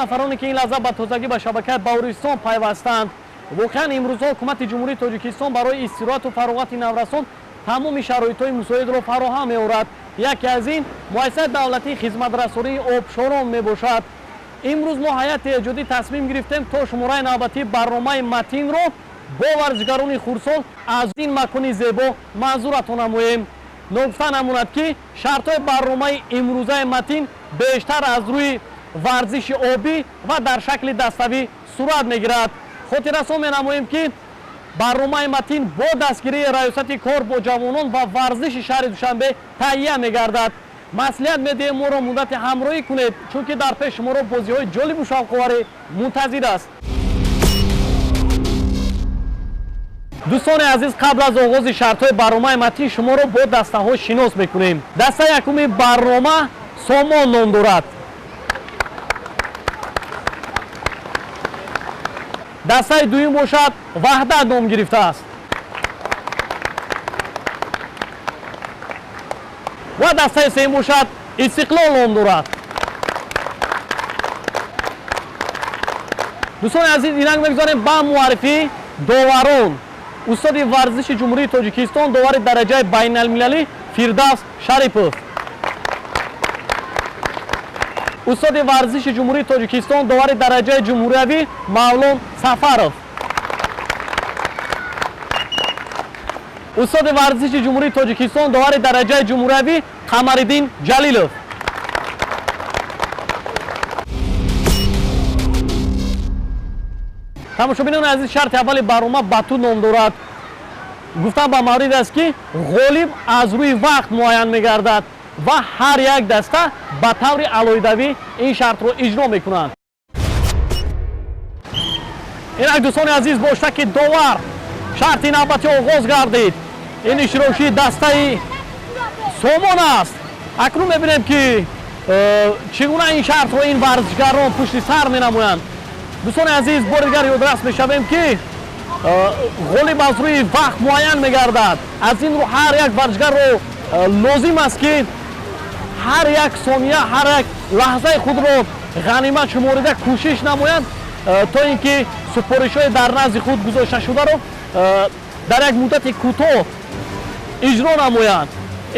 ҳамсафароне ки ин лаҳза ба тозагӣ ба шабакаи Бавристон пайвастанд. Воқеан имрӯзҳо ҳукумати ҷумҳурии Тоҷикистон барои истироҳату фароғати наврасон тамоми шароитҳои мусоидро фароҳам меорад. Яке аз ин муассисаи давлатии хизматрасонии обшорон мебошад. имрӯз мо ҳайати эҷодӣ тасмим гирифтем то шумораи навбатии барномаи матинро бо варзишгарони хурдсол аз ин макони зебо манзуратон намоем. ногуфта намонад ки шартҳои барномаи имрӯзаи матин бештар аз рӯи варзиши обӣ ва дар шакли dastavӣ сурат мегирад. хотиррасон менамоем ки барномаи матин бо дастгирии раёсати кор бо ҷавонон ва варзиши шаҳри Душанбе таҳия мегардад. маслиҳат медиҳем моро муддати ҳамроҳӣ кунед, чунки дар пеш шуморо бозиҳои ҷолибу шавқоварӣ мунтазир аст. дӯстони азиз, қабл аз оғози шартҳои барномаи матин шуморо бо дастаҳо шинос мекунем. дастаи якуми барнома сомон ном дорад. дастаи дуюм бошад ваҳдат ном гирифтааст. ва дастаи сеюм бошад истиқлол ном дорад. дӯстони азиз, инак мегузорем ба муаррифии доварон. устоди варзиши ҷумҳурии Тоҷикистон, довари дараҷаи байналмилалӣ Фирдавс Шарипов. устоди варзиши ҷумҳурии Тоҷикистон, довари дараҷаи ҷумҳуриявӣ Мавлон Сафаров. устоди варзиши ҷумҳурии Тоҷикистон, довари дараҷаи ҷумҳуриявӣ Қамариддин Ҷалилов. тамошобинони азиз, шарти аввали барнома ба ту ном дорад. гуфтан ба маврид аст ки ғолиб аз рӯи вақт муайян мегардад ва ҳар як даста ба таври алоҳидавӣ ин шартро иҷро мекунанд. инак дӯстони азиз, бо штаки довар шарти навбатӣ оғоз гардид. ин иштирокчии дастаи сомон аст. акнун мебинем ки чӣ гуна ин шартро ин варзишгарон пушти сар менамоянд. дӯстони азиз, бори дигар ёдрас мешавем ки ғолиб аз рӯи вақт муайян мегардад. аз ин рӯ ҳар як варзишгарро лозим аст ки ҳар як сония, ҳар як лаҳзаи худро ғанимат шуморида кӯшиш намоянд то ин ки супоришҳои дар назди худ гузошташударо дар як муддати кӯтоҳ иҷро намоянд.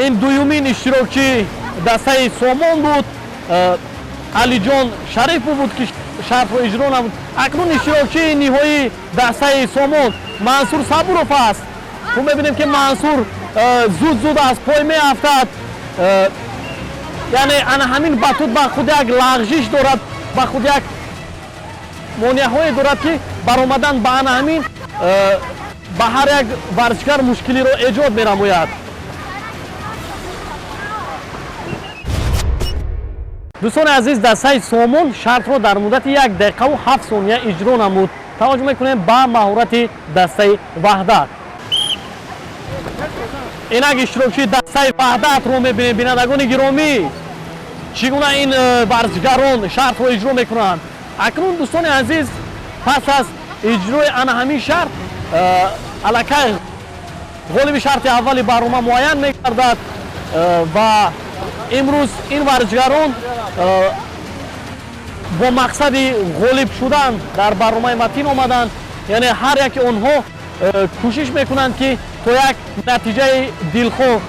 ин дуюмин иштирокчии дастаи сомон буд. алиҷон Шарипов буд ки шартро иҷро намуд. акнун иштирокчии ниҳоии дастаи сомон Мансур Сабуров аст. хуб мебинем ки Мансур зуд аз пой меафтад. яъне ана ҳамин батуд ба худ як лағжиш дорад, ба худ як монеаҳое дорад ки баромадан ба ана ҳамин ба ҳар як варзишгар мушкилиро эҷод менамояд. дӯстони азиз, дастаи сомон шартро дар муддати 1 дақиқаву 7 сония иҷро намуд. таваҷҷӯҳ мекунем ба маҳорати дастаи ваҳдат. инак иштирокчии дастаи ваҳдатро мебинем. бинандагони гиромӣ, чӣ гуна ин варзишгарон шартро иҷро мекунанд. акнун дӯстони азиз, пас аз иҷрои ана ҳамин шарт аллакай ғолиби шарти аввали барнома муайян мегардад ва имрӯз ин варзишгарон бо мақсади ғолиб шудан дар барномаи матин омаданд. яъне ҳар яки онҳо кӯшиш мекунанд ки то як натиҷаи дилхоҳ,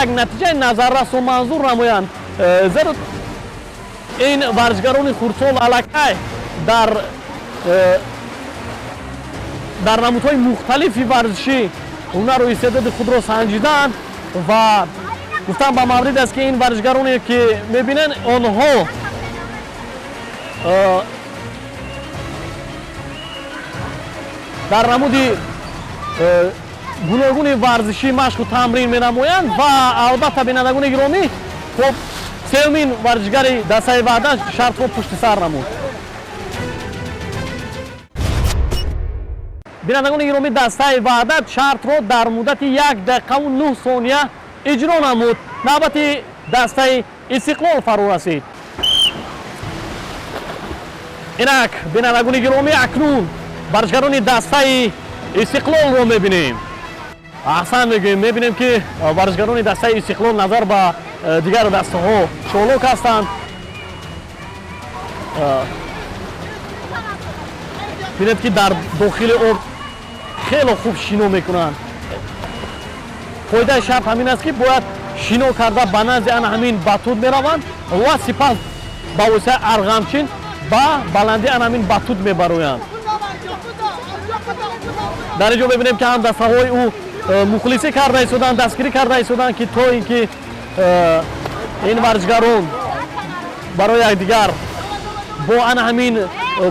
як натиҷаи назаррасу манзур намоянд. зеро ин варзишгарони хурдсол аллакай дар намудҳои мухталифи варзишӣ ҳунару истеъдоди худро санҷидаанд ва гуфтан ба маврид аст ки ин варзишгароне ки мебинанд, онҳо дар намуди гуногуни варзишӣ машқу тамрин менамоянд ва албатта бинандагони гиромӣ, хоб сеюмин варзишгари дастаи ваҳдат шартро пушти сар намуд. бинандагони гиромӣ, дастаи ваҳдат шартро дар муддати 1 дақиқаву 9 сония иҷро намуд. навбати дастаи истиқлол фаро расид. инак бинандагони гиромӣ, акнун варзишгарони дастаи истиқлолро мебинем. аҳсан мегӯем. мебинем ки варзишгарони дастаи истиқлол назар ба дигар дастаҳо чолок ҳастанд. بینید که در داخل آب خیلی خوب شینو میکنند. قاعده شرط همین است که باید شینو کرده به نزد همین باتود میروند و سپس با وسیله ارغامچین با بلندی همین باتود میبرویند. در اینجا ببینیم که هم دسته‌های او مخلصی کرده ایستادند، دستگیری کرده ایستادند که تا اینکه این ورزشکاران برای یکدیگر با همین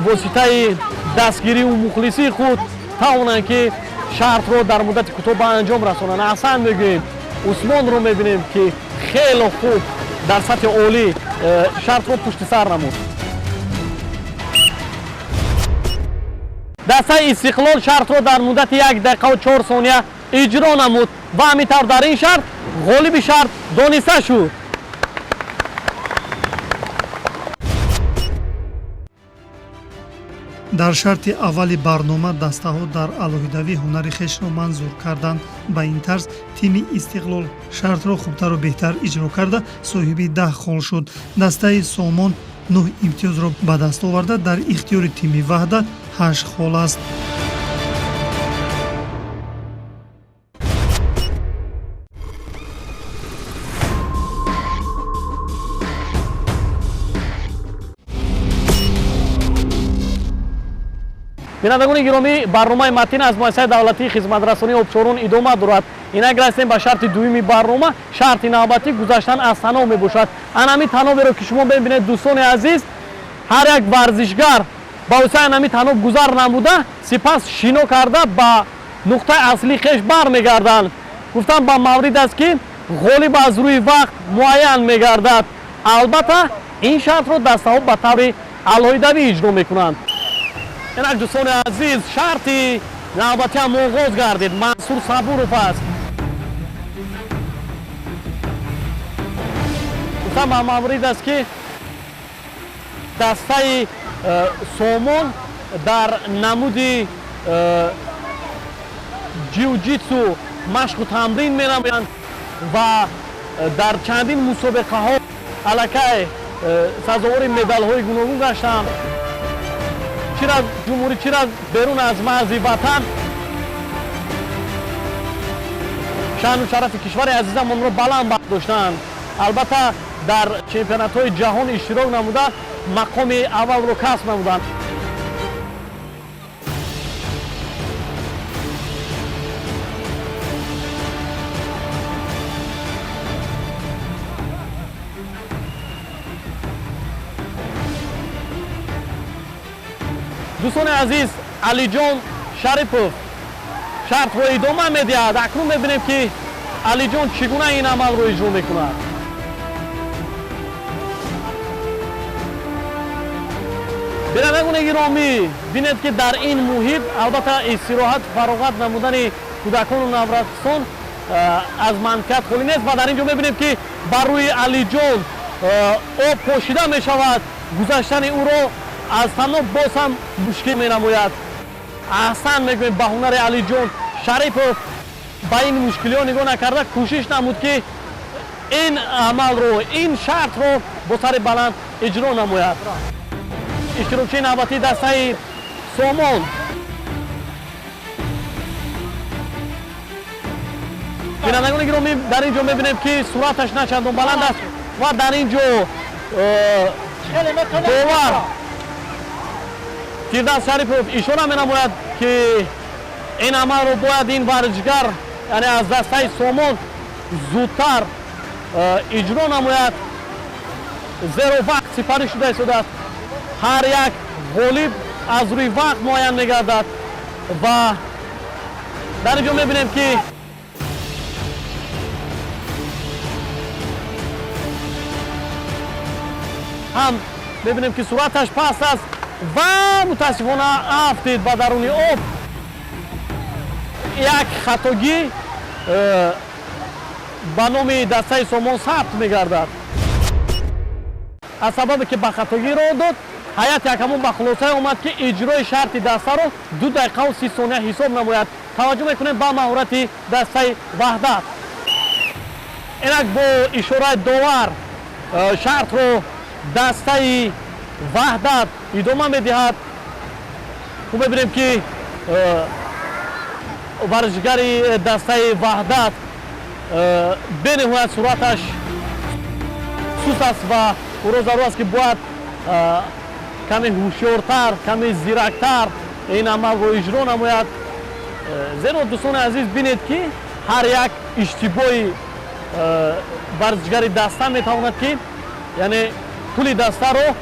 واسطه دستگیری و مخلصی خود توانند که شرط رو در مدت کوتاه به انجام رسانند. اصلا میگیم عثمان رو میبینیم که خیلی خوب در سطح عالی شرط رو پشت سر نمود. دسته استقلال شرط رو در مدت 1 دقیقه و 4 ثانیه اجرا نمود و همینطور در این شرط غالب شرط دانسته شد. дар шарти аввали барнома дастаҳо дар алоҳидавӣ ҳунари хешро манзур карданд. ба ин тарз тими истиқлол шартро хубтару беҳтар иҷро карда соҳиби 10 хол шуд. дастаи сомон 9 имтиёзро ба даст оварда дар ихтиёри тими ваҳдат 8 хол аст. بینندگان گرامی، برنامه متن از مؤسسه دولتی خدمترسانی آبشاران ادامه دارد. اینک رسیدیم به شرط دومی برنامه. شرط نوبتی گذاشتن از تناب میباشد. انمی تنابی رو که شما ببینید دوستان عزیز، هر یک ورزشگر با وسیله انمی تناب گذار نموده سپس شینو کرده با نقطه اصلی خیش برمیگردند. گفتم با مورد است که غالب از روی وقت معین میگردد. البته این شرط رو دسته‌ها به طور علایدوی اجرا میکنند. اینک دوستان عزیز، شرطی نوبتی هم آغاز گردید. منصور صبورов است. گفتم به مورد است که دسته سومون در نمود جیوجیتسو مشق و تمرین می‌نمایند و در چندین مسابقه ها علاقه سزاوار مدال های گوناگون گشتند. چرا جمهوری چرا بیرون از مرز وطن شأن و شرف کشور عزیزمون رو بلند برداشتند. البته در چمپیونات های جهان اشتراک نموده مقام اول رو کسب نمودند. دوستان عزیز، علی جان شریفов شرط رو ادامه میدهد. اکنون میبینیم که علی جان چگونه این عمل رو اجرا میکند. بینندگان گرامی، بینید که در این محیط البته استراحت فراغت نمودن کودکان و نوجوانان از منطقه خالی نیست و در اینجا میبینیم که بر روی علی جان آب پاشیده میشود. گذشتن او را از تناب باز هم مشکل می نماید. احسن میگویم به هنر علی جان شریفov با این مشکلی ها نگاه نکرده کوشش نمود که این عمل رو، این شرط رو با سر بلند اجرا نماید. اشتراکچی نوبتی دسته سومون بینندگان گرامی، در اینجا میبینیم که صورتش نه چندان بلند است و در اینجا داور فردوس شریفov اشاره می‌نماید که این عمل رو باید این ورزشگر یعنی از دسته سومون زودتر اجرا نماید، زیرا وقت سپری شده است. هر یک غالب از روی وقت معین می‌گردد و در اینجا می‌بینیم که هم می‌بینیم که صورتش پست است و متاسفانه افتید به درون آب. یک خطاگی به نام دسته سومون ثبت می‌گردد. از سببی که به خطاگی را داد، هیئت یکمون به خلاصه آمد که اجرای شرط دسته را 2 دقیقه و 30 ثانیه حساب نماید. توجه میکنیم به مهارت دسته وحدت. اینک با اشاره داور شرط رو دسته وحدت ادامه میدهد خوب ببینیم که ورزشگری دسته وحدت به نهایت صورتش سوس است و او را ضرور است که باید کمی هوشیارتر، کمی زیرکتر این عمل رو اجرا نماید. زیرا دوستان عزیز بینید که هر یک اشتباهی ورزشگری دسته میتواند که یعنی کل دسته رو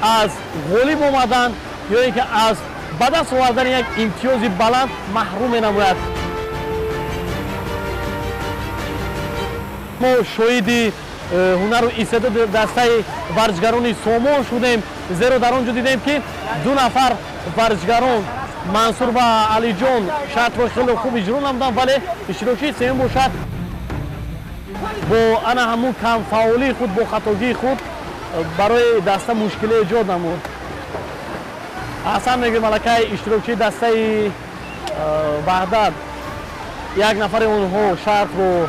از غالب آمدن یا اینکه از به دست آوردن یک امتیاز بلند محروم نماید. ما شاهد هنر و استعداد دسته ورزشگران سامان شدیم، زیرا در آنجا دیدیم که 2 نفر ورزشگران منصور و علی جان شرط رو خیلی خوب اجرا نمودن، ولی اشتراکی سوم باشد با انا همون کم فعالی خود، با خطاگی خود برای دسته مشکل ایجاد نمود. اصلا میگه ملکه اشتراکی دسته وحدت یک نفر اونها شرط رو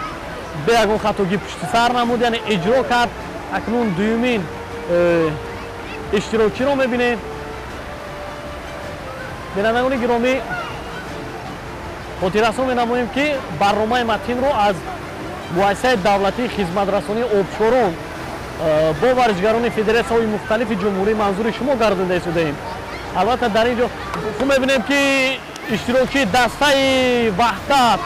به یکون خطاگی پشت سر نمود، یعنی اجرا کرد. اکنون دومین اشتراکی رو میبینید. بینندگان گرامی خاطررسان می‌نماییم که برنامه متین رو از مؤسسه دولتی خدمت‌رسانی آبشاران با ورزشگران فدراسیون‌های مختلف جمهوری منظور شما گردانده شده‌ایم. البته در اینجا خوب می‌بینیم که اشتراکی دسته وحدت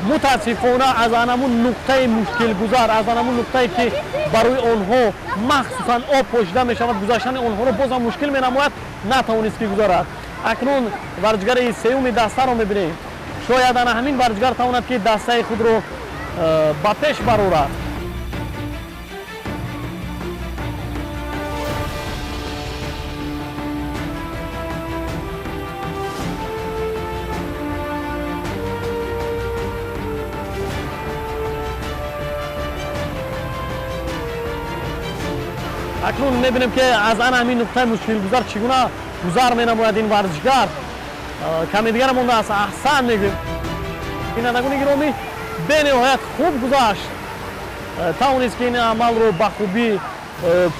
متاسفانه از همون نقطه مشکل گذار، از همون نقطه‌ای که برای آنها مخصوصاً آب پاشیده می‌شود گذاشتن آنها رو باز هم مشکل می‌نماید، نتوانست که گذارد. اکنون ورزشگر سوم دسته رو می‌بینیم. شاید همین ورزشگر تواند که دسته خود رو با پیش برارد. اکنون می‌بینیم که از همین نقطه مشکل گذار چگونه گذار می‌نماید این ورزشگر. کمی دیگر مونده است. احسن میگیم. بینندگان گرامی به نهایت خوب گذاشت. توانست که این عمل رو به خوبی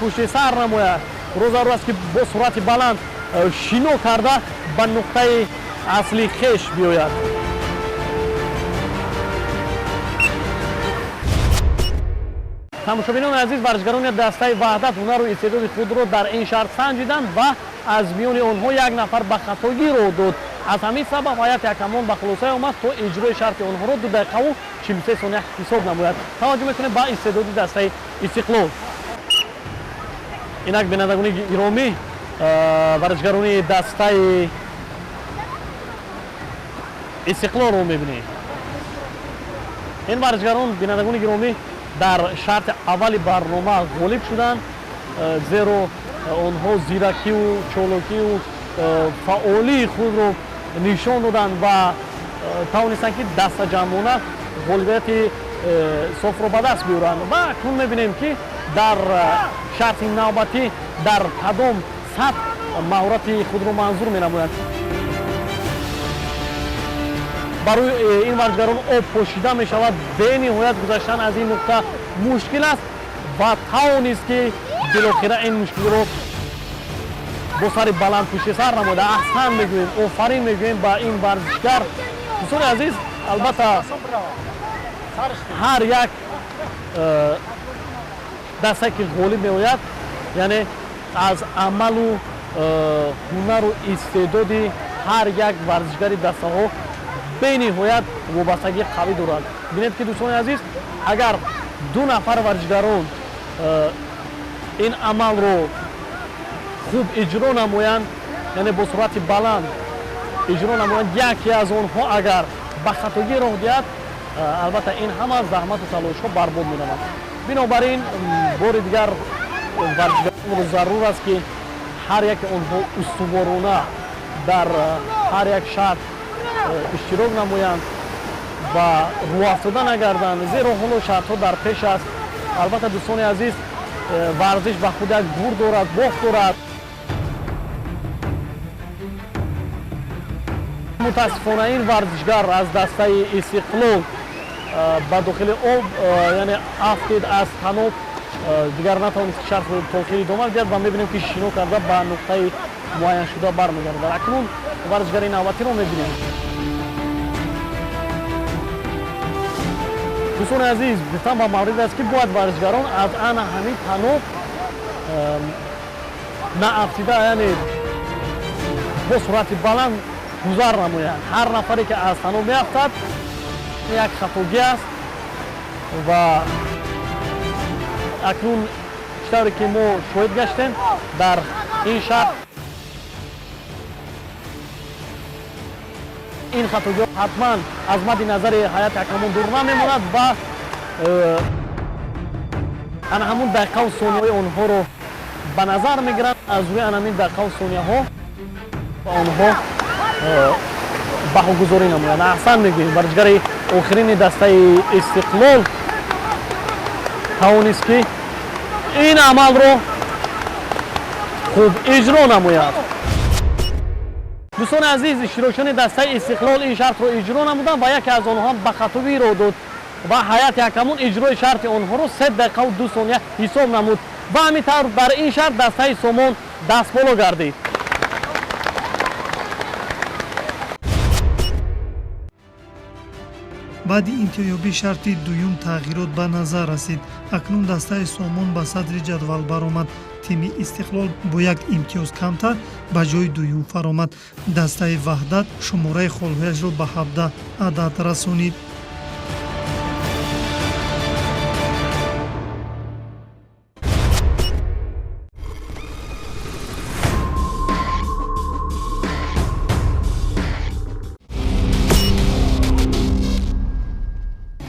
پشت سر نماید. روز است که با سرعت بلند شینو کرده به نقطه اصلی خیش بیاید. تماشابینان عزیز، ورزشگران دسته وحدت هنر و استعداد خود را در این شرط سنجیدند و از میان آنها یک نفر به خطاگی رو داد. از همین سبب هیئت یکمان به خلاصه آمد تا اجرای شرط آنها را 2 دقیقه و 43 ثانیه حساب نماید. توجه میکنیم به استعداد دسته استقلال. اینک بینندگان گرامی ورزشگران دسته استقلال رو میبینید. این ورزشگران بینندگان گرامی در شرط اول برنامه غالب شدند، زیرا آنها زیرکی و چالاکی و فعالی خود رو نشان دادند و توانستند که دست جمعانه غالبیت صف را به دست بیارند. و اکنون میبینیم که در شرط نوبتی در کدام سطح مهارت خود رو منظور مینمایند. برای این ورزشگران آب پاشیده می شود. به نهایت گذشتن از این نقطه مشکل است و توانست که بالاخره این مشکل رو با سر بلند پشت سر نموده. احسن میگوییم، آفرین میگوییم با این ورزشگر. دوستان عزیز، البته هر یک دسته که غالب میآید یعنی از عمل و هنر و استعداد هر یک ورزشگری دسته ها به نهایت وابستگی قوی دارد. بینید که دوستان عزیز، اگر 2 نفر ورزشگران این عمل رو خوب اجرا نمایند، یعنی با سرعت بلند اجرا نمایند، یکی از آنها اگر به خطاگی راه دهد، البته این همه زحمت و تلاش ها برباد می‌شود. بنابراین بار دیگر ورزشگران رو ضرور است که هر یک آنها استوارانه در هر یک شرط اشتراک نمایند و رو افتاده نگردند، زیرا حالا شرط‌ها در پیش است. البته دوستان عزیز، ورزش به خود یک گور دارد، باخت دارد. متاسفانه این ورزشگر از دسته استقلال به داخل آب یعنی افتاد از تناب، دیگر نتوانست شرط رو تاخیر ادامه دهد و می‌بینیم که شینو کرده به نقطه معین شده برمیگردد. اکنون ورزشگری نوبتی رو میبینیم. دوستان عزیز، گفتم با مورد است که باید ورزشگران از آن همین تنوع ناافزوده، یعنی با سرعت بلند گذر نمایند. هر نفری که از تنوع میافتد یک خطاگی است و اکنون چطوری که ما شاهد گشتیم در این شهر این خطاگی حتما از مد نظر هیئت حکمان دور نمیماند و آن همون دقیقه و ثانیه آنها رو به نظر میگیرند. از روی همین دقیقه و ثانیه ها آنها بهاگذاری نمایند. احسن میگیم ورزشگر آخرین دسته استقلال توانست که این عمل رو خوب اجرا نماید. دوستان عزیز، اشتراکیان دسته استقلال این شرط رو اجرا نمودند و یکی از آنها به خطاگی رو داد و هیئت حکمان اجرای شرط آنها رو 3 دقیقه و 2 ثانیه حساب نمود و همینطور بر این شرط دسته سامان دست بالا گردید. баъди имтиёбӣ шарти дуюм тағйирот ба назар расид. акнун дастаи сомон ба садри ҷадвал баромад. тими истиқлол бо як имтиёз камтар ба ҷои дуюм фаромад. дастаи ваҳдат шумораи холҳояшро ба 17 адад расонид.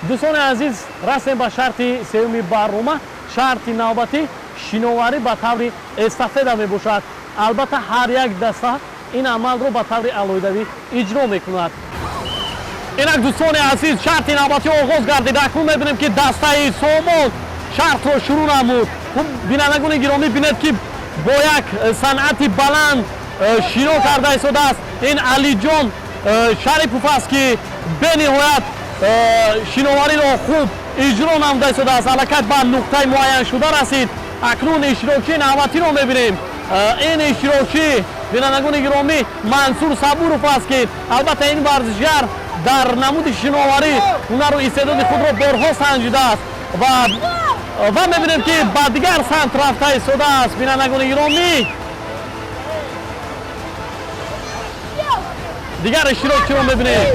دوستان عزیز، رسیم به شرط سومی برنامه. شرط نوبتی شناوری به طور استفاده می باشد. البته هر یک دسته این عمل رو به طور علایدوی اجرا می کند. اینک دوستان عزیز، شرط نوبتی آغاز گردید. اکنون میبینیم که دسته سامان شرط رو شروع نمود. بینندگان گرامی بینید که با یک صنعت بلند شنا کرده ایستاده است. این علی جان شریفوف است که به نهایت شناوری را خوب اجرا نموده ایستاده است. حرکت به نقطه معین شده رسید. اکنون اشتراکی نوبتی را میبینیم. این اشتراکی بینندگان گرامی منصور صبوروف است که البته این ورزشگر در نمود شناوری هنر و استعداد خود را بارها سنجیده است و میبینیم که به دیگر سمت رفته ایستاده است. بینندگان گرامی دیگر اشتراکی را میبینیم.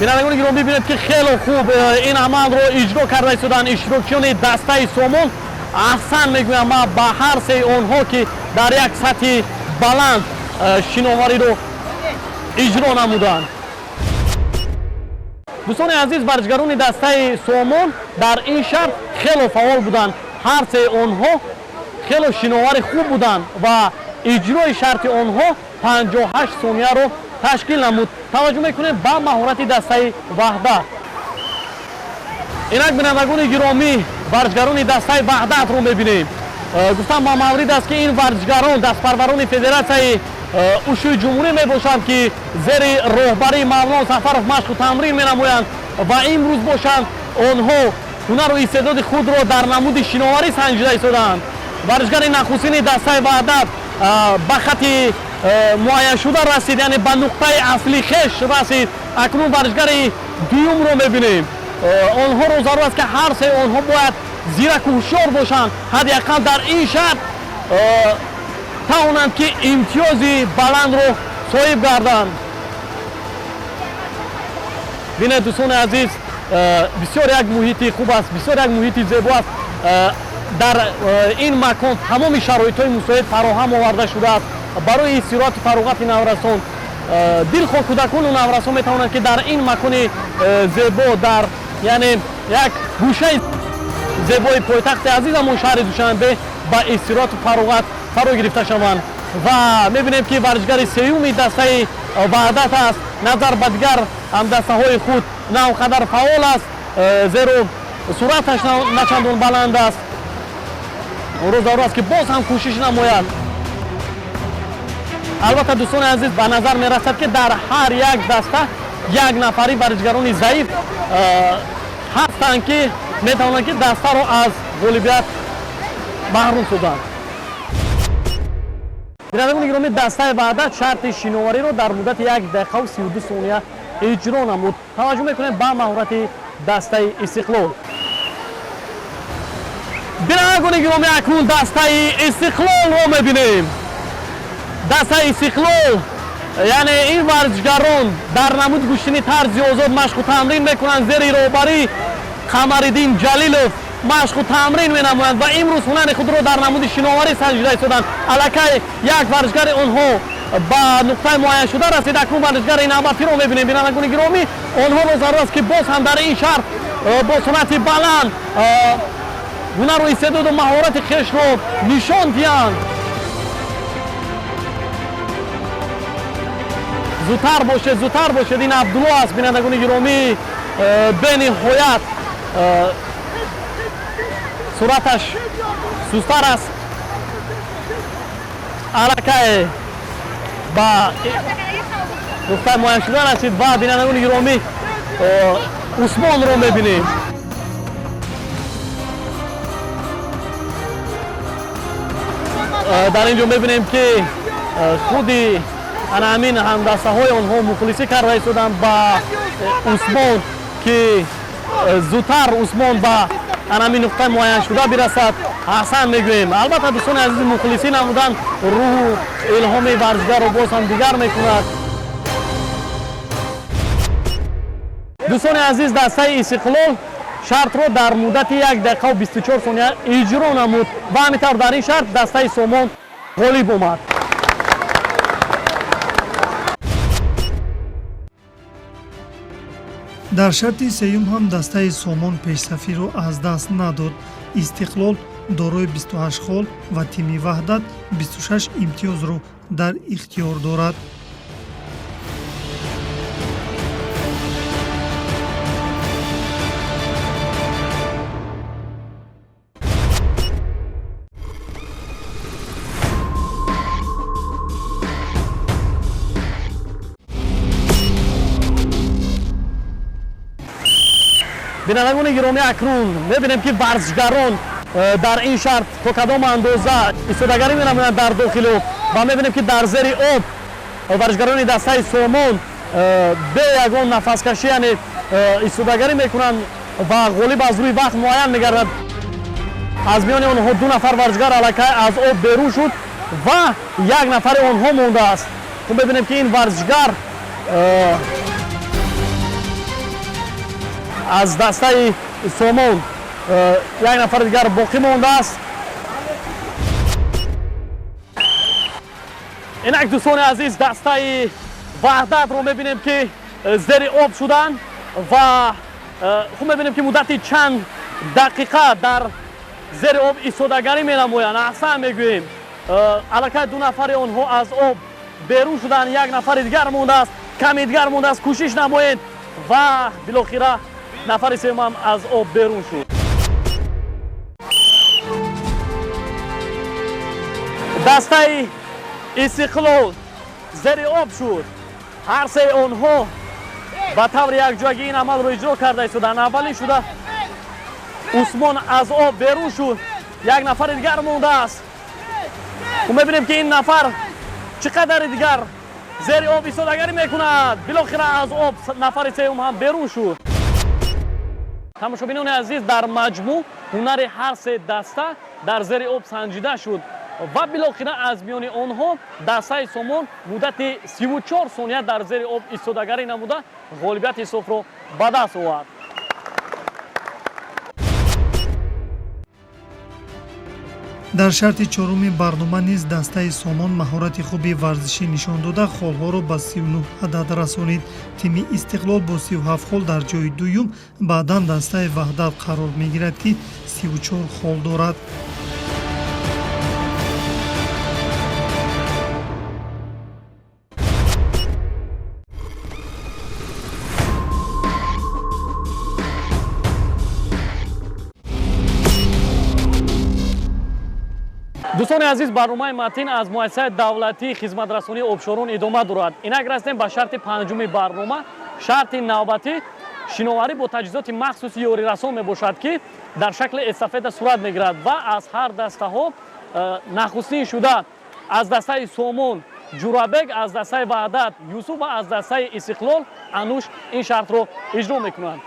بینندگان گرامی ببینید که خیلی خوب این عمل رو اجرا کرده ایستادند اشتراکیان دسته سامان. احسن میگویم ما به هر سه آنها که در یک سطح بلند شناوری رو اجرا نمودند. دوستان عزیز، ورزشگران دسته سامان در این شهر خیلی فعال بودند. هر سه آنها خیلی شناور خوب بودند و اجرای شرط آنها 58 ثانیه رو تشکیل نمود. توجه میکنیم به مهارت دسته وحدت. اینک بینندگان گرامی ورزشگران دسته وحدت رو میبینیم. گفتم با مورد است که این ورزشگران دستپروران فدراسیون اوشوی جمهوری میباشند که زیر راهبری مولانا سفرов مشق و تمرین مینمایند و امروز باشند آنها هنر و استعداد خود را در نمود شناوری سنجیده ایستادند. ورزشگر نخستین دسته وحدت به خط معین شده رسید، یعنی به نقطه اصلی خش رسید. اکنون ورزشگر دوم رو میبینیم. آنها رو ضرور است که هر سه آنها باید زیرک و هوشیار باشند، حداقل در این شرط توانند که امتیازی بلند رو صاحب گردند. بینید دوستان عزیز، بسیار یک محیط خوب است، بسیار یک محیط زیبا است. در این مکان تمام شرایط‌های مساعد فراهم آورده شده است برای استراحت و فراغت نوجوانان. دلخواه کودکان و نوجوانان میتوانند که در این مکان زیبا، در یعنی یک گوشه زیبای پایتخت عزیزمون شهر دوشنبه به استراحت و فراغت فرا گرفته شوند. و میبینیم که ورزشگر سوم دسته وحدت است. نظر به دیگر هم دسته های خود نوقدر فعال است، زیرا سرعتش نچندان بلند است. روز است که باز هم کوشش نماید. البته دوستان عزیز، به نظر می رسد که در هر یک دسته یک نفری ورزشگران ضعیف هستند که می توانند که دسته را از غالبیت محروم شدند. бинандагони гиромӣ дастаи ваҳдат шарти шиновариро дар муддати 1 дақиқа 32 сония иҷро намуд. таваҷҷӯҳ мекунем ба маҳорати дастаи Истиқлол. бинандагони гиромӣ акнун дастаи Истиқлолро мебинем. дастаи Истиқлол яъне ин варзишгарон дар намуди куштини тарзи озод машқу тамрин мекунанд. зери роҳбарии Қамариддин Ҷалилов машқу тамрин менамоянд ва имрӯз ҳунари худро дар намуди шиноварӣ санҷида истоданд. аллакай як варзишгари онҳо ба нуқтаи муайян шуда расид. акнун варзишгари навбатиро мебинем. бинандагони гиромӣ, онҳоро зарур аст ки боз ҳам дар ин шаҳр бо суръати баланд ҳунару истеъдоду маҳорати хешро нишон диҳанд. зудтар бошед. ин Абдулло аст. бинандагони гиромӣ, бениҳоят суръаташ сустар аст. аллакай ба нуқтаи муайян шуда расид ва бинандагони гиромӣ, Усмонро мебинем. дар ин ҷо мебинем ки худи анамин ҳамдастаҳои онҳо мухлисӣ карда истоданд ба Усмон ки зудтар Усмон ба анамин нуқтаи муайян шуда бирасад. ҳасан мегӯем. албатта дӯстони азизи мухлисӣ намудан рӯҳу илҳоми варзишгарро боз ҳам дигар мекунад. дӯстони азиз, дастаи Истиқлол шартро дар муддати 1 дақиқа 24 сония иҷро намуд ва ҳамин тавр дар ин шарт дастаи Сомон ғолиб омад. дар шарти сеюм ҳам дастаи Сомон пешсафиро аз даст надод. Истиқлол дорои 28 хол ва тими ваҳдат 26 имтиёзро дар ихтиёр дорад. бинандагони гиромӣ, акнун мебинем ки варзишгарон дар ин шарт то кадом андоза истодагарӣ менамоянд дар дохили об ва мебинем ки дар зери об варзишгарони дастаи Сомон бе ягон нафаскашӣ яъне истодагарӣ мекунанд ва ғолиб аз рӯи вақт муайян мегардад. аз миёни онҳо 2 нафар варзишгар аллакай аз об берун шуд ва 1 нафари онҳо мондааст. хуб мебинем ки ин варзишгар аз дастаи Сомон 1 нафари дигар боқӣ мондааст. инак дӯстони азиз, дастаи ваҳдатро мебинем ки зери об шуданд ва хуб мебинем ки муддати чанд дақиқа дар зери об истодагарӣ менамоянд. аҳсан мегӯем. аллакай 2 нафари онҳо аз об берун шуданд, 1 нафари дигар мондааст. каме дигар мондааст. кӯшиш намоед ва билохира нафари сеюм ҳам аз об берун шуд. дастаи Истиқлол зери об шуд. ҳар сеи онҳо ба таври якҷоягӣ ин амалро иҷро карда истоданд. аввалин шуда Усмон аз об берун шуд, 1 нафари дигар мондааст. мебинем ки ин нафар чӣ қадари дигар зери об истодагарӣ мекунад. билохира аз об нафари сеюм ҳам берун шуд. тамошобинони азиз, дар маҷмӯъ ҳунари ҳар се даста дар зери об санҷида шуд ва билохира аз миёни онҳо дастаи Сомон муддати 34 сония дар зери об истодагарӣ намуда ғолибияти софро ба даст овард. дар шарти чоруми барнома низ дастаи Сомон маҳорати хуби варзишӣ нишон дода холҳоро ба 39 адад расонид. тими Истиқлол бо 37 хол дар ҷои дуюм, баъдан дастаи ваҳдат қарор мегирад ки 34 хол дорад. дӯстони азиз, барномаи матн аз муассисаи давлатии хизматрасонии обшорон идома дорад. инак расидем ба шарти 5-уми барнома. шарти навбатӣ шиноварӣ бо таҷҳизоти махсуси ёрирасон мебошад ки дар шакли эстафета сурат мегирад ва аз ҳар дастаҳо нахустин шуда аз дастаи Сомон Ҷурабек, аз дастаи Ваҳдат Юсуф ва аз дастаи Истиқлол Ануш ин шартро иҷро мекунанд.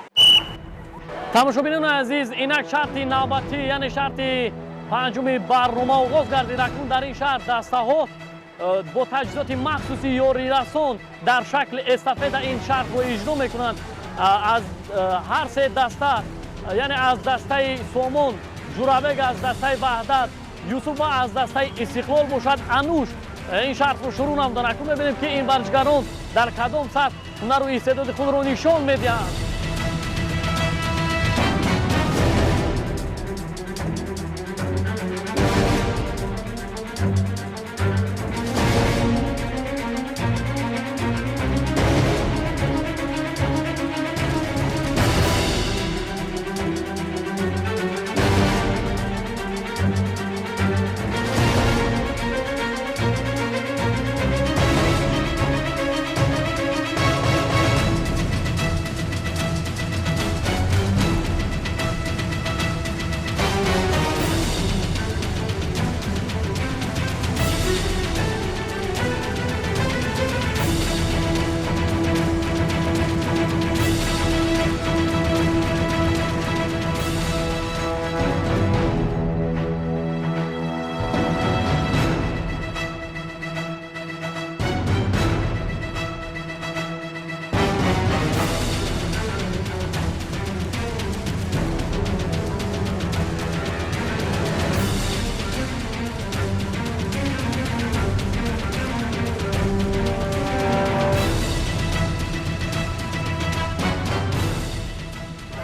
тамошобинони азиз, инак шарти навбатӣ, яъне шарти панҷуми барнома оғоз гардид. Акнун дар ин шарт дастаҳо бо таҷҳизоти махсуси ёрирасон дар шакли эстафета ин шартро иҷро мекунанд. аз ҳар се даста, яъне аз дастаи Сомон Ҷурабек, аз дастаи Ваҳдат Юсуф ва аз дастаи Истиқлол бошад Ануш ин шартро шурӯъ намуданд. Акнун мебинем ки ин варзишгарон дар кадом сатҳ ҳунару истеъдоди худро нишон медиҳанд.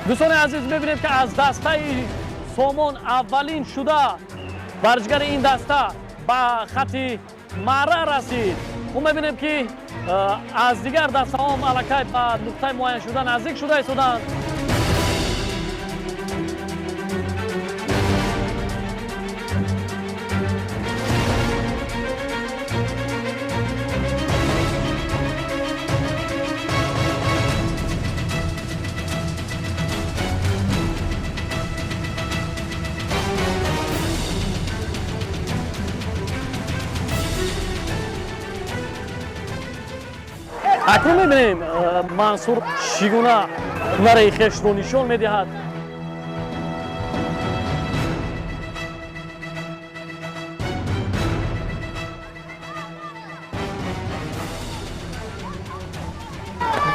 дӯстони азиз, мебинем ки аз дастаи Сомон аввалин шуда варзишгари ин даста ба хати марра расид. ӯ мебинем ки аз дигар дастаҳом аллакай ба нуқтаи муайян шуда наздик шуда истоданд. акнун мебинем Мансур чӣ гуна ҳунари хешро нишон медиҳад.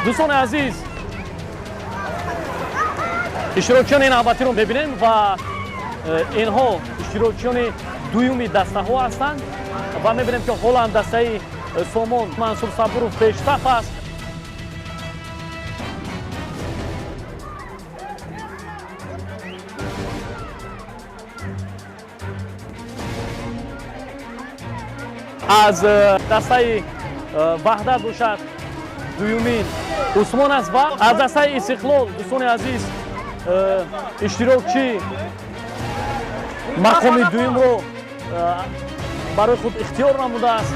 дӯстони азиз, иштирокчиёни навбатиро мебинем ва инҳо иштирокчиёни дуюми дастаҳо ҳастанд ва мебинем ки ҳолан дастаи Сомон Мансур Сабуров пештаф аст. аз дастаи Ваҳдат бошад дуюмин Усмон аст ва аз дастаи Истиқлол, дӯстони азиз, иштирокчӣ мақоми дуюмро барои худ ихтиёр намудааст.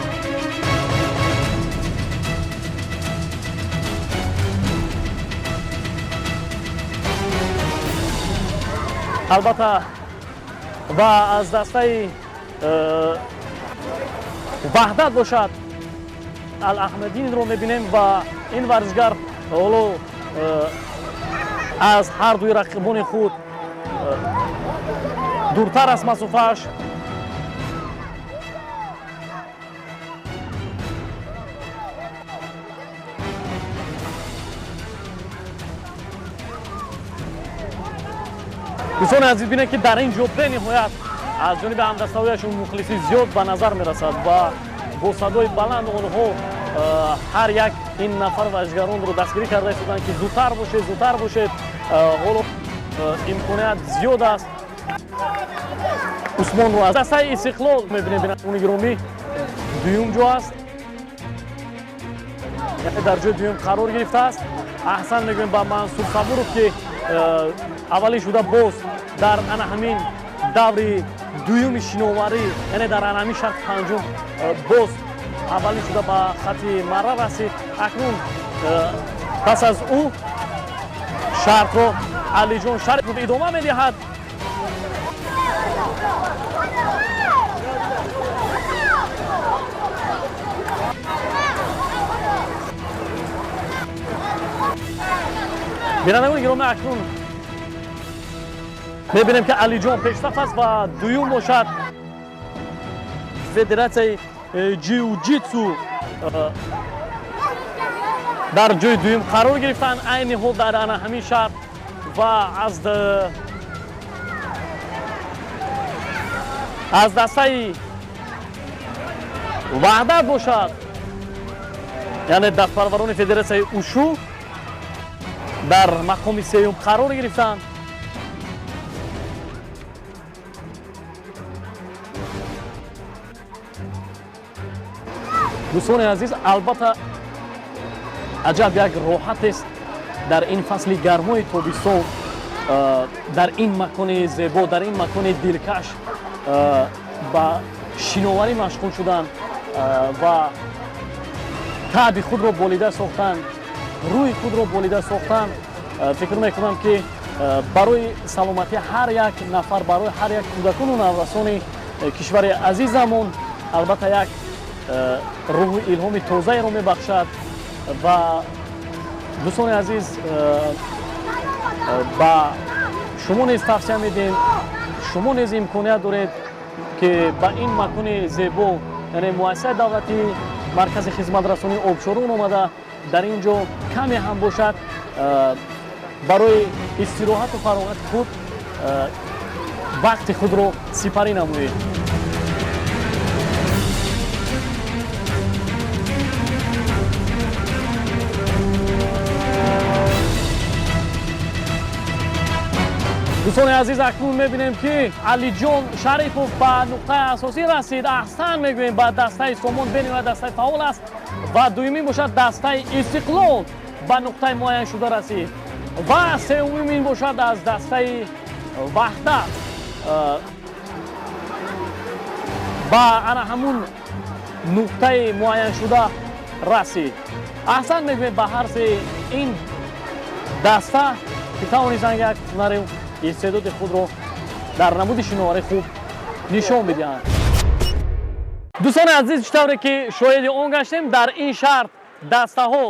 албатта ва аз дастаи Ваҳдат бошад Алаҳмадинро мебинем ва ин варзишгар ҳоло аз ҳар дуи рақибони худ дуртар аст масофааш. дӯстони азиз, бинед ки дар ин ҷо бениҳоят аз ҷониби ҳамдастаҳояшон мухлиси зиёд ба назар мерасад ва бо садои баланд онҳо ҳар як ин нафар варзишгаронро дастгирӣ карда истоданд ки зудтар бошед, зудтар бошед, ҳоло имконият зиёд аст. Усмонро аз дастаи Истиқлол мебинем, бинандагони гиромӣ, дуюм ҷо аст, дар ҷои дуюм қарор гирифтааст. аҳсан мегӯем ба Мансур Сабуров ки аввалин шуда боз дар ана ҳамин даври дуюми шиноварӣ, яъне дар ана ҳамин шарти панҷум боз аввалин шуда ба хати марра расид. акнун пас аз ӯ шартро Алиҷон Шарипов идома медиҳад. бинандагони гиромӣ, акнун мебинем ки Алиҷон пештафт аст ва дуюм бошад. Федератсияи ҷиу-ҷитсу дар ҷои дуюм қарор гирифтанд, айни ҳол дар ана ҳамин шаҳр ва аз дастаи ваҳдат бошад, яъне дастпарварони федератсияи ушу дар мақоми сеюм қарор гирифтанд. дӯстони азиз, албатта аҷаб як роҳатест дар ин фасли гармои тобистон, дар ин макони зебо, дар ин макони дилкаш ба шиноварӣ машғул шудан ва таъби худро болида сохтан, рӯи худро болида сохтан. фикр мекунам ки барои саломатии ҳар як нафар, барои ҳар як кӯдакону наврасони кишвари азизамон албатта як рӯҳи илҳоми тозаеро мебахшад. ва дӯстони азиз, ба шумо низ тавсия медиҳем, шумо низ имконият доред ки ба ин макони зебо, яъне муассисаи давлатӣ маркази хизматрасонии обшорон омада дар ин ҷо каме ҳам бошад, барои истироҳату фароғати худ вақти худро сипарӣ намоед. дӯстони азиз, акнун мебинем ки Алиҷон Шарипов ба нуқтаи асосӣ расид. аҳсан мегӯем ба дастаи Сомон, бениҳоят дастаи фаъол аст ва дуюмин бошад дастаи Истиқлол ба нуқтаи муайяншуда расид ва сеюмин бошад аз дастаи Ваҳдат ба ана ҳамун нуқтаи муайяншуда расид. аҳсан мегӯем ба ҳар се ин даста ки тавонистанд як ҳунари истеъдоди худро дар намуди шиноварӣ хуб нишон бидиҳанд. дӯстони азиз, чӣ тавре ки шоҳиди он гаштем, дар ин шаҳр дастаҳо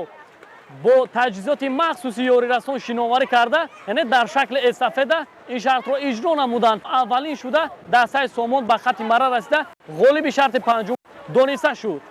бо таҷҳизоти махсуси ёрирасон шиноварӣ карда, яъне дар шакли эстафета ин шартро иҷро намуданд. аввалин шуда дастаи Сомон ба хати марра расида ғолиби шарти панҷум дониста шуд.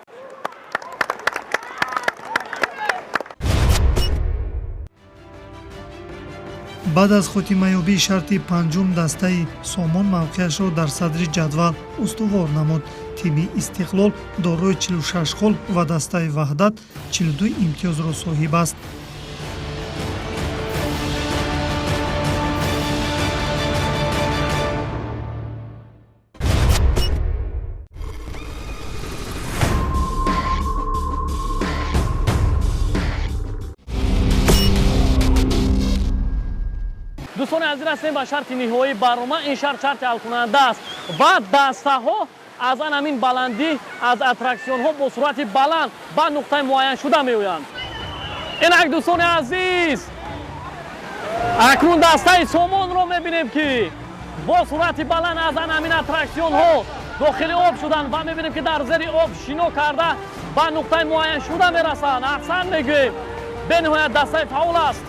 баъд аз хотимаёбии шарти панҷум дастаи Сомон мавқеашро дар садри ҷадвал устувор намуд. тими Истиқлол дорои 46 хол ва дастаи Ваҳдат 42 имтиёзро соҳиб аст. дӯстони азиз, ҳастем ба шарти ниҳоии барнома. ин шарт шарти ҳалкунанда аст ва дастаҳо аз ан ҳамин баландӣ, аз аттраксионҳо бо суръати баланд ба нуқтаи муайяншуда меоянд. инак дӯстони азиз, акнун дастаи Сомонро мебинем ки бо суръати баланд аз ан ҳамин аттраксионҳо дохили об шуданд ва мебинем ки дар зери об шино карда ба нуқтаи муайяншуда мерасанд. аҳсан мегӯем, бениҳоят дастаи фаъол аст.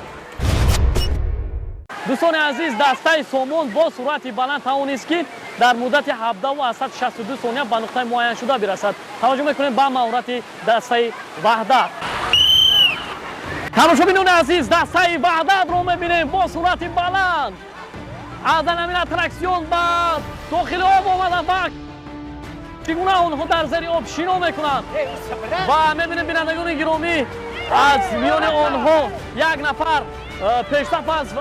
дӯстони азиз, дастаи Сомон бо суръати баланд тавонист ки дар муддати 17.62 сония ба нуқтаи муайяншуда бирасад. таваҷҷӯҳ мекунем ба маҳорати дастаи Ваҳдат. тамошобинони азиз, дастаи Ваҳдатро мебинем бо суръати баланд аз ан ҳамин аттраксион ба дохили об омада ва чӣ гуна онҳо дар зери об шино мекунанд ва мебинем бинандагони гиромӣ, аз миёни онҳо як нафар пештаф аст,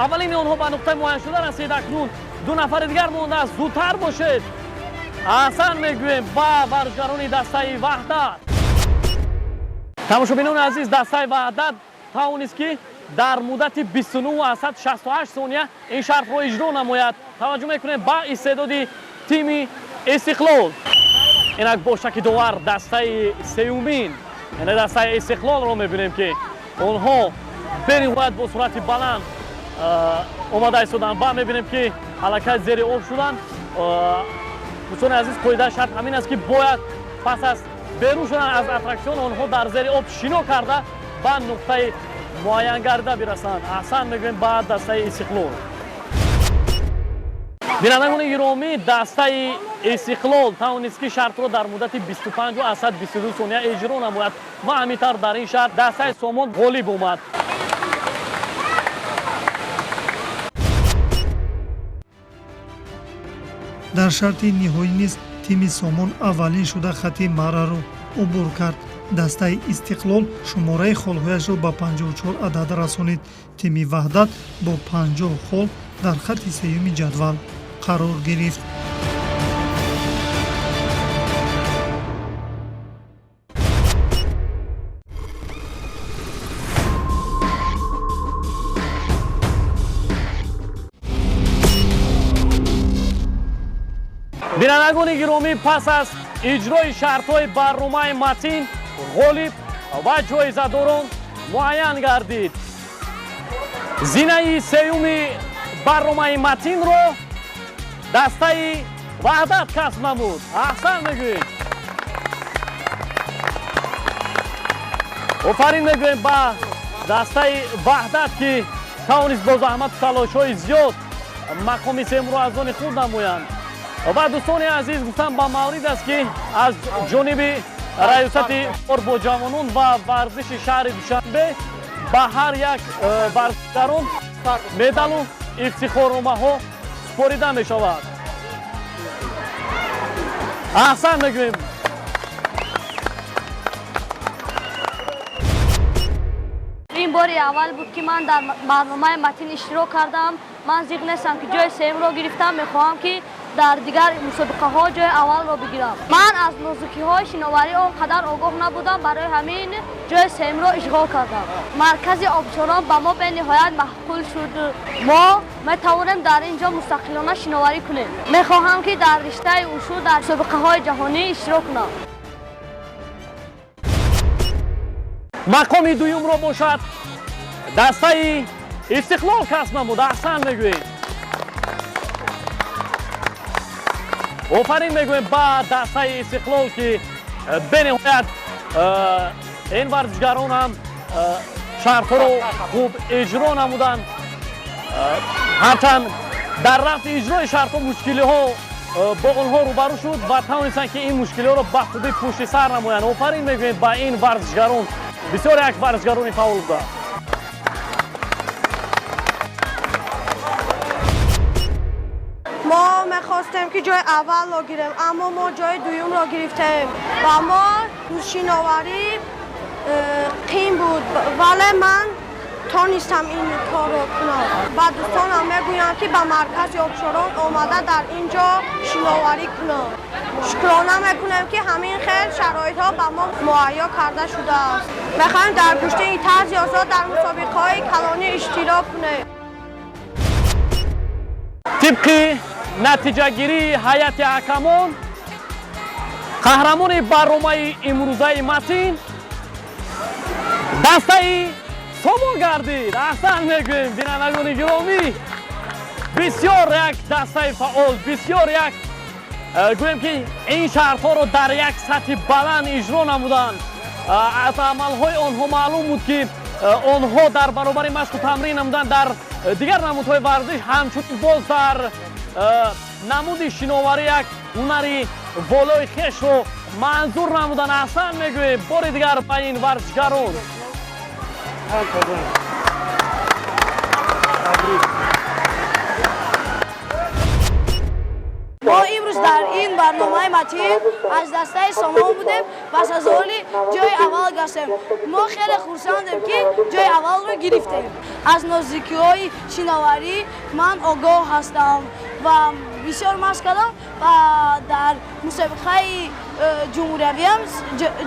аввалини онҳо ба нуқтаи муайяншуда расид. акнун ду нафари дигар мондааст, зудтар бошед. аҳсан мегӯем ба варзишгарони дастаи Ваҳдат. тамошобинони азиз, дастаи Ваҳдат тавонист ки дар муддати 29.68 сония ин шартро иҷро намояд. таваҷҷӯҳ мекунем ба истеъдоди тими Истиқлол. инак бо шаки довар дастаи сеюмин, яъне дастаи Истиқлолро мебинем ки онҳо бениҳоят бо суръати баланд омада истоданд ва мебинем ки ҳалакай зери об шуданд. дӯстони азиз, қоидаи шарт ҳамин аст ки бояд пас аз берун шудан аз аттраксион онҳо дар зери об шино карда ба нуқтаи муайян гарда бирасанд. Аҳсан мегӯем ба дастаи Истиқлол. бинандагони гиромӣ, дастаи Истиқлол тавонист ки шартро дар муддати 25 ва 22 сония эҷро намояд ва ҳаминтар дар ин шарт дастаи Сомон ғолиб омад. дар шарти ниҳоӣ низ тими Сомон аввалин шуда хати марраро убур кард. дастаи Истиқлол шумораи холҳояшро ба 54 адад расонид. тими Ваҳдат бо 50 хол дар хати сеюми ҷадвал қарор гирифт. бинандагони гиромӣ, пас аз иҷрои шартҳои барномаи матин, ғолиб ва ҷоизадорон муайян гардид. зинаи сеюми барномаи матинро дастаи Ваҳдат касб намуд. аҳсан мегӯем. офарин мегӯем ба дастаи Ваҳдат ки тавонист бо заҳмату талошҳои зиёд мақоми семро аз они худ намоянд. ва дӯстони азиз, гуфтам ба маврид аст ки аз ҷониби раёсати кор бо ҷавонон ва варзиши шаҳри Душанбе ба ҳар як варзишгарон медалу ифтихорномаҳо супорида мешавад. аҳсан мегӯем. ин бори аввал буд ки ман дар барномаи матин иштирок кардам. ман зиқ нестам ки ҷои сеюмро гирифтам. мехоҳам ки дар дигар мусобиқаҳо ҷои аввалро бигирам. ман аз нозукиҳои шиноварӣ он қадар огоҳ набудам, барои ҳамин ҷои сеюмро ишғол кардам. маркази обшорон ба мо бениҳоят маъқул шуд. мо метавонем дар ин ҷо мустақилона шиноварӣ кунем. мехоҳам ки дар риштаи ушу дар мусобиқаҳои ҷаҳонӣ иштирок кунам. мақоми дуюмро бошад дастаи Истиқлол касб намуд. аҳсан мегӯем. офарин мегӯем ба дастаи Истиқлол ки бениҳоят ин варзишгарон ҳам шартҳоро хуб иҷро намуданд. ҳарчанд дар рафти иҷрои шартҳо мушкилиҳо бо онҳо рӯбарӯ шуд ва тавонистанд ки ин мушкилиҳоро ба хубӣ пушти сар намоянд. офарин мегӯем ба ин варзишгарон. бисёр як варзишгарони фаъол буданд. ما می‌خواستیم که جای اول رو گیریم، اما ما جای دوم رو گرفتیم و ما شیناوری قیم بود، ولی من تونستم این کار رو کنم. و دوستانم میگویند که به مرکز آبشاران آمده در اینجا شیناوری کنم. شکرانه میکنم که همین خیلی شرایط ها به ما مهیا کرده شده است. میخوایم در پشت این طرز آزاد در مسابقه های کلانی اشتراک کنیم. طبقی натиҷагирии ҳайати ҳакамон, қаҳрамони барномаи имрӯзаи матин дастаи Сомон гардид. аҳсан мегӯем. бинандагони гиромӣ, бисёр як дастаи фаъол, бисёр як гӯем ки ин шартҳоро дар як сатҳи баланд иҷро намуданд. аз амалҳои онҳо маълум буд ки онҳо дар баробари машқу тамрин намуданд дар дигар намудҳои варзиш, ҳамчунин боз дар намуди шиноварӣ як ҳунари волои хешро манзур намуданд. аҳсан мегӯем бори дигар ба ин варзишгарон. ما امروز در این برنامه متین از دسته سامان بودیم و از حالی جای اول گشتیم. ما خیلی خرسندیم که جای اول رو گرفتیم. از نزدیکی‌های شناوری من آگاه هستم و بسیار مشق کردم و در مسابقه جمهوری هم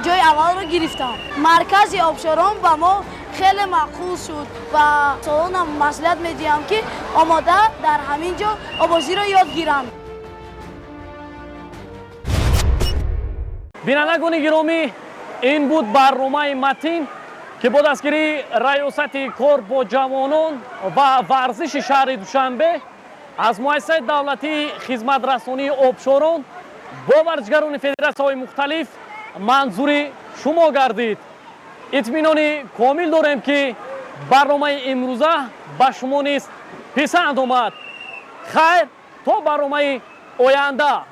جای اول رو گرفتم. مرکز آبشاران با ما خیلی معقول شد و سالانم مصلحت میدیم که آماده در همین جا آوازی رو یاد گیرند. бинандагони гиромӣ, ин буд барномаи матин ки бо дастгирии раёсати кор бо ҷавонон ва варзиши шаҳри Душанбе аз муассисаи давлатии хизматрасонии обшорон бо варзишгарони федератсияҳои мухталиф манзури шумо гардид. итминони комил дорем ки барномаи имрӯза ба шумо низ писанд омад. хайр то барномаи оянда.